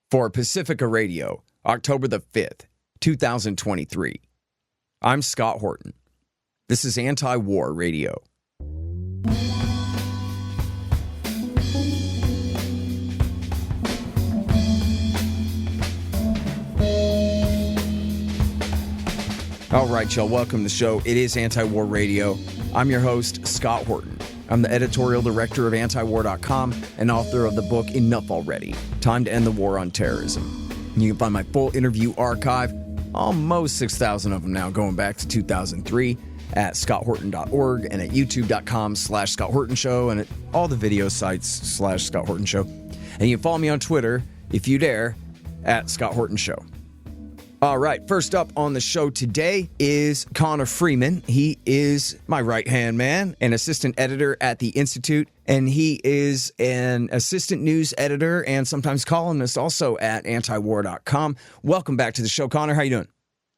for Pacifica Radio, October the 5th, 2023. I'm Scott Horton. This is Antiwar Radio. All right, y'all, welcome to the show. It is Antiwar Radio. I'm your host, Scott Horton. I'm the editorial director of Antiwar.com and author of the book Enough Already, Time to End the War on Terrorism. You can find my full interview archive, almost 6,000 of them now, going back to 2003, at scotthorton.org and at youtube.com/Scott Horton Show and at all the video sites /Scott Horton Show. And you can follow me on Twitter, if you dare, at Scott Horton Show. All right, first up on the show today is Connor Freeman. He is my right-hand man, an assistant editor at the Institute, and he is an assistant news editor and sometimes columnist also at Antiwar.com. Welcome back to the show, Connor. How you doing?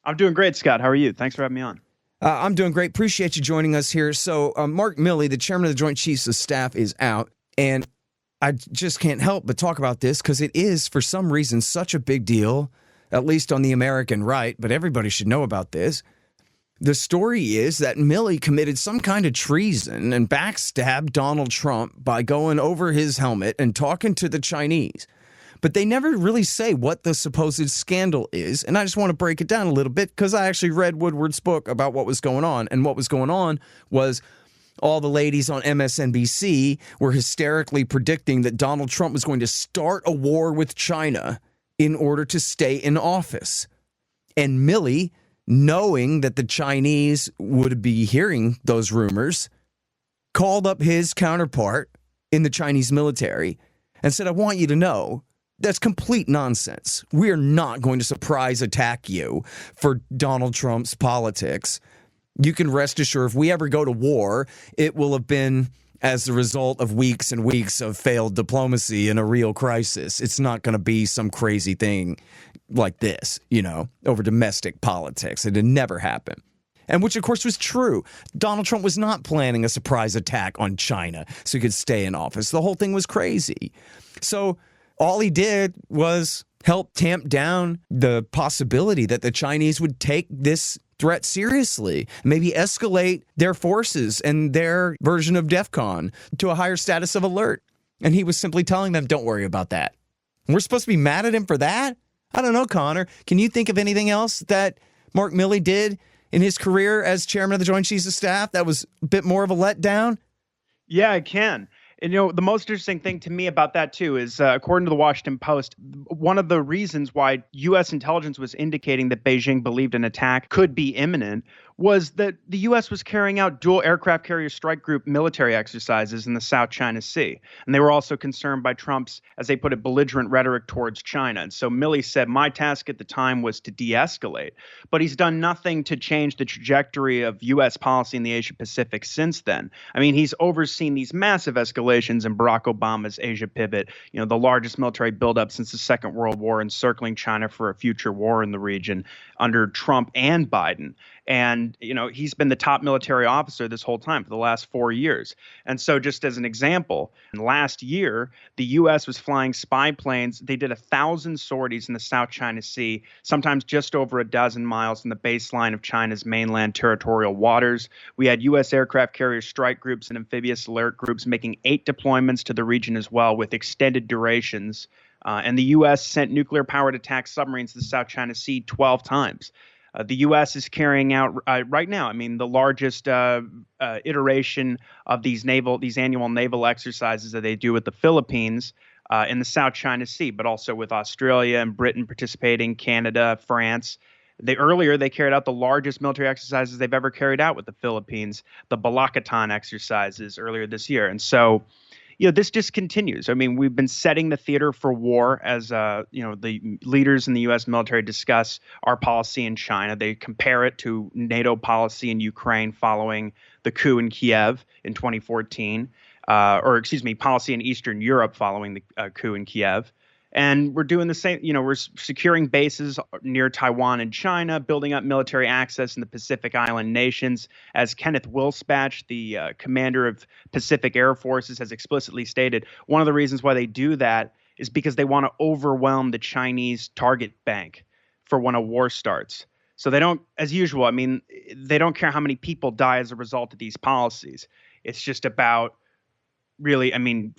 I'm doing great, Scott. How are you? Thanks for having me on. I'm doing great. Appreciate you joining us here. So Mark Milley, the chairman of the Joint Chiefs of Staff, is out, and I just can't help but talk about this because it is, for some reason, such a big deal, at least on the American right, but everybody should know about this. The story is that Milley committed some kind of treason and backstabbed Donald Trump by going over his helmet and talking to the Chinese. But they never really say what the supposed scandal is, and I just want to break it down a little bit because I actually read Woodward's book about what was going on, and what was going on was all the ladies on MSNBC were hysterically predicting that Donald Trump was going to start a war with China in order to stay in office. And Milley, knowing that the Chinese would be hearing those rumors, called up his counterpart in the Chinese military and said, I want you to know that's complete nonsense. We're not going to surprise attack you for Donald Trump's politics. You can rest assured if we ever go to war, it will have been as a result of weeks and weeks of failed diplomacy and a real crisis. It's not going to be some crazy thing like this, over domestic politics. It had never happened. And which, of course, was true. Donald Trump was not planning a surprise attack on China so he could stay in office. The whole thing was crazy. So all he did was help tamp down the possibility that the Chinese would take this threat seriously, maybe escalate their forces and their version of DEFCON to a higher status of alert. And he was simply telling them, don't worry about that. We're supposed to be mad at him for that? I don't know, Connor. Can you think of anything else that Mark Milley did in his career as chairman of the Joint Chiefs of Staff that was a bit more of a letdown? Yeah, I can. And, the most interesting thing to me about that, too, is according to the Washington Post, one of the reasons why U.S. intelligence was indicating that Beijing believed an attack could be imminent was that the U.S. was carrying out dual aircraft carrier strike group military exercises in the South China Sea. And they were also concerned by Trump's, as they put it, belligerent rhetoric towards China. And so Milley said, my task at the time was to de-escalate. But he's done nothing to change the trajectory of U.S. policy in the Asia-Pacific since then. I mean, he's overseen these massive escalations in Barack Obama's Asia pivot, the largest military buildup since the Second World War, encircling China for a future war in the region under Trump and Biden. And, he's been the top military officer this whole time for the last 4 years. And so just as an example, last year, the U.S. was flying spy planes. They did 1,000 sorties in the South China Sea, sometimes just over a dozen miles from the baseline of China's mainland territorial waters. We had U.S. aircraft carrier strike groups and amphibious alert groups making 8 deployments to the region as well with extended durations. And the U.S. sent nuclear-powered attack submarines to the South China Sea 12 times. The U.S. is carrying out right now, the largest iteration of these annual naval exercises that they do with the Philippines in the South China Sea, but also with Australia and Britain participating, Canada, France. Earlier, they carried out the largest military exercises they've ever carried out with the Philippines, the Balakatan exercises earlier this year. And so, this just continues. We've been setting the theater for war as, the leaders in the U.S. military discuss our policy in China. They compare it to NATO policy in Ukraine following the coup in Kiev in 2014, policy in Eastern Europe following the coup in Kiev. And we're doing the same, we're securing bases near Taiwan and China, building up military access in the Pacific Island nations. As Kenneth Wilspatch, the commander of Pacific Air Forces, has explicitly stated, one of the reasons why they do that is because they want to overwhelm the Chinese target bank for when a war starts. So they don't, as usual, I mean, they don't care how many people die as a result of these policies. It's just about really, I mean,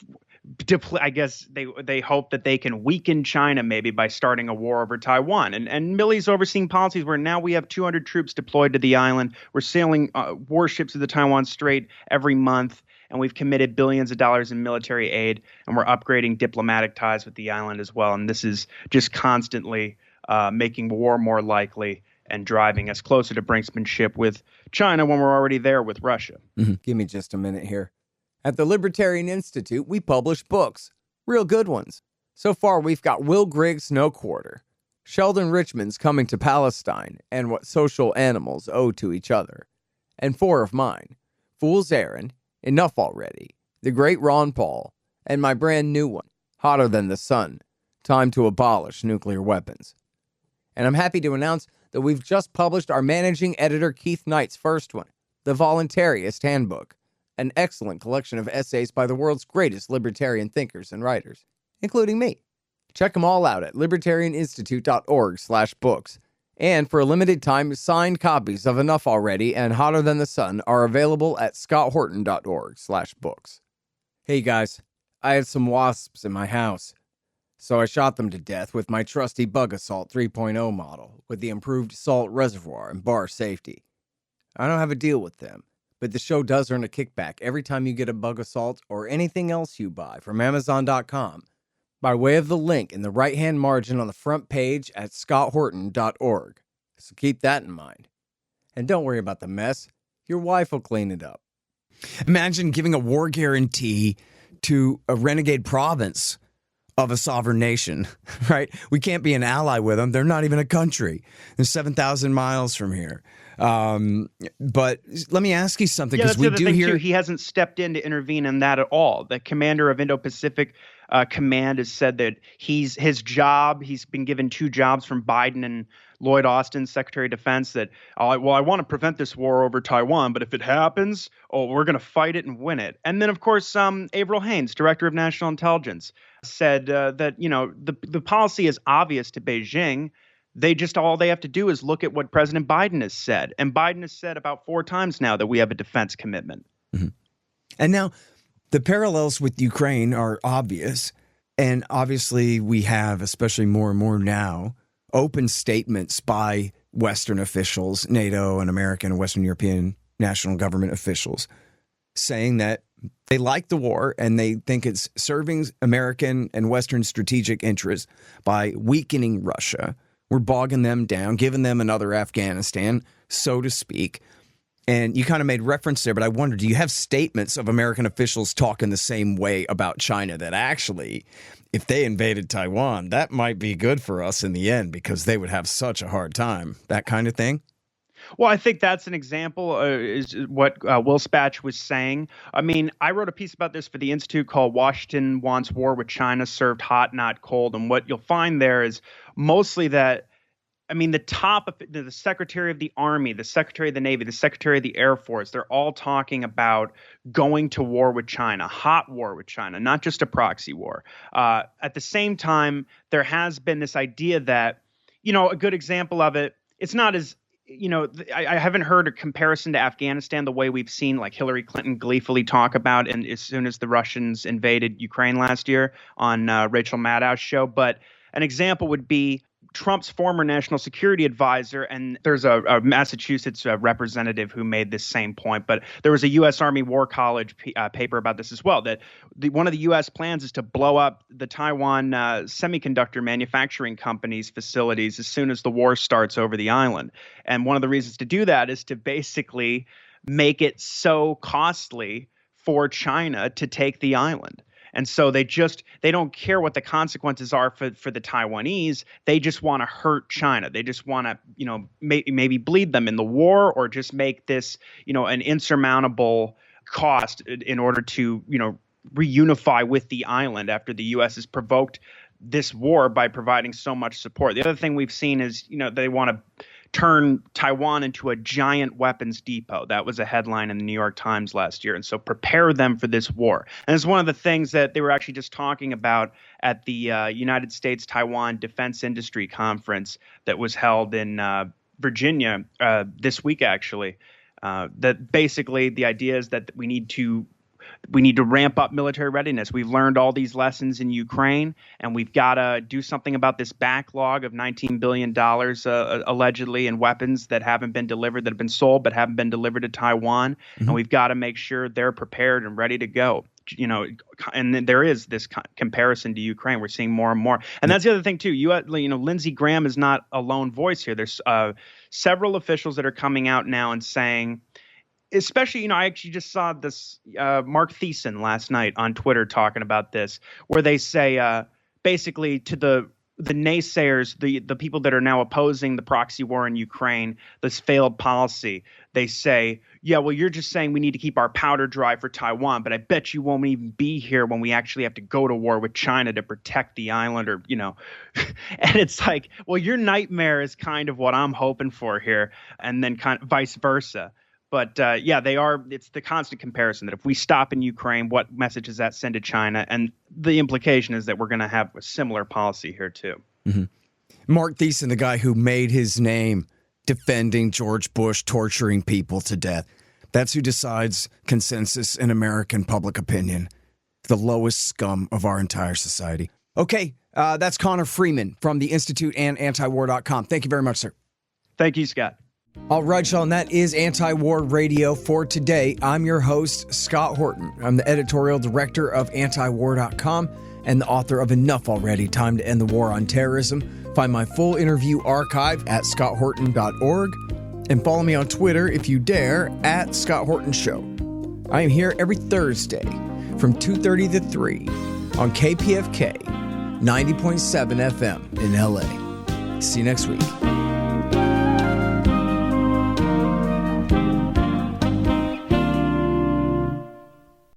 I guess they hope that they can weaken China maybe by starting a war over Taiwan. And Milley's overseeing policies where now we have 200 troops deployed to the island. We're sailing warships to the Taiwan Strait every month, and we've committed billions of dollars in military aid, and we're upgrading diplomatic ties with the island as well. And this is just constantly making war more likely and driving us closer to brinksmanship with China when we're already there with Russia. Mm-hmm. Give me just a minute here. At the Libertarian Institute, we publish books, real good ones. So far, we've got Will Grigg's No Quarter, Sheldon Richman's Coming to Palestine, and What Social Animals Owe to Each Other, and 4 of mine, Fool's Errand, Enough Already, The Great Ron Paul, and my brand new one, Hotter Than the Sun, Time to Abolish Nuclear Weapons. And I'm happy to announce that we've just published our managing editor Keith Knight's first one, The Voluntarist Handbook, an excellent collection of essays by the world's greatest libertarian thinkers and writers, including me. Check them all out at libertarianinstitute.org/books. And for a limited time, signed copies of Enough Already and Hotter Than the Sun are available at scotthorton.org/books. Hey guys, I had some wasps in my house, so I shot them to death with my trusty Bug Assault 3.0 model with the improved salt reservoir and bar safety. I don't have a deal with them, but the show does earn a kickback every time you get a Bug Assault or anything else you buy from Amazon.com by way of the link in the right-hand margin on the front page at scotthorton.org. So keep that in mind. And don't worry about the mess. Your wife will clean it up. Imagine giving a war guarantee to a renegade province of a sovereign nation, right? We can't be an ally with them. They're not even a country. They're 7,000 miles from here. But let me ask you something, because we do hear he hasn't stepped in to intervene in that at all. The commander of Indo-Pacific Command has said that he's been given 2 jobs from Biden and Lloyd Austin, Secretary of Defense, that, I want to prevent this war over Taiwan, but if it happens, we're going to fight it and win it. And then, of course, Avril Haines, Director of National Intelligence, said that, the policy is obvious to Beijing. All they have to do is look at what President Biden has said. And Biden has said about 4 times now that we have a defense commitment. Mm-hmm. And now the parallels with Ukraine are obvious. And obviously we have, especially more and more now, open statements by Western officials, NATO and American and Western European national government officials, saying that they like the war and they think it's serving American and Western strategic interests by weakening Russia. We're bogging them down, giving them another Afghanistan, so to speak. And you kind of made reference there, but I wonder, do you have statements of American officials talking the same way about China, that actually, if they invaded Taiwan, that might be good for us in the end because they would have such a hard time, that kind of thing? Well, I think that's an example, is what Will Spatch was saying. I mean, I wrote a piece about this for the Institute called Washington Wants War with China Served Hot, Not Cold. And what you'll find there is mostly that, I mean, the Secretary of the Army, the Secretary of the Navy, the Secretary of the Air Force, they're all talking about going to war with China, hot war with China, not just a proxy war. At the same time, there has been this idea that, a good example of it, it's not as, I haven't heard a comparison to Afghanistan the way we've seen like Hillary Clinton gleefully talk about, and as soon as the Russians invaded Ukraine last year on Rachel Maddow's show. But an example would be Trump's former national security advisor, and there's a Massachusetts representative who made this same point, but there was a U.S. Army War College paper about this as well, that one of the U.S. plans is to blow up the Taiwan semiconductor manufacturing company's facilities as soon as the war starts over the island. And one of the reasons to do that is to basically make it so costly for China to take the island. And so they don't care what the consequences are for the Taiwanese. They just want to hurt China. They just want to, maybe bleed them in the war, or just make this, an insurmountable cost in order to, reunify with the island after the U.S. has provoked this war by providing so much support. The other thing we've seen is, they want to turn Taiwan into a giant weapons depot. That was a headline in the New York Times last year. And so prepare them for this war. And it's one of the things that they were actually just talking about at the United States Taiwan Defense Industry Conference that was held in Virginia this week, actually. That basically the idea is that we need to ramp up military readiness. We've learned all these lessons in Ukraine, and we've got to do something about this backlog of $19 billion allegedly in weapons that haven't been delivered, that have been sold but haven't been delivered to Taiwan. Mm-hmm. And we've got to make sure they're prepared and ready to go. And then there is this comparison to Ukraine. We're seeing more and more. And that's the other thing, too. Lindsey Graham is not a lone voice here. There's several officials that are coming out now and saying, especially, I actually just saw this Mark Thiessen last night on Twitter talking about this, where they say basically to the naysayers, the people that are now opposing the proxy war in Ukraine, this failed policy, they say, yeah, well, you're just saying we need to keep our powder dry for Taiwan, but I bet you won't even be here when we actually have to go to war with China to protect the island, or, and it's like, well, your nightmare is kind of what I'm hoping for here, and then kind of vice versa. But it's the constant comparison that if we stop in Ukraine, what message does that send to China? And the implication is that we're going to have a similar policy here, too. Mm-hmm. Mark Thiessen, the guy who made his name defending George Bush, torturing people to death. That's who decides consensus in American public opinion. The lowest scum of our entire society. Okay, that's Connor Freeman from the Institute and Antiwar.com. Thank you very much, sir. Thank you, Scott. All right, y'all, and that is Antiwar Radio for today. I'm your host, Scott Horton. I'm the editorial director of Antiwar.com and the author of Enough Already, Time to End the War on Terrorism. Find my full interview archive at scotthorton.org and follow me on Twitter if you dare at Scott Horton Show. I am here every Thursday from 2:30 to 3 on KPFK 90.7 FM in LA. See you next week.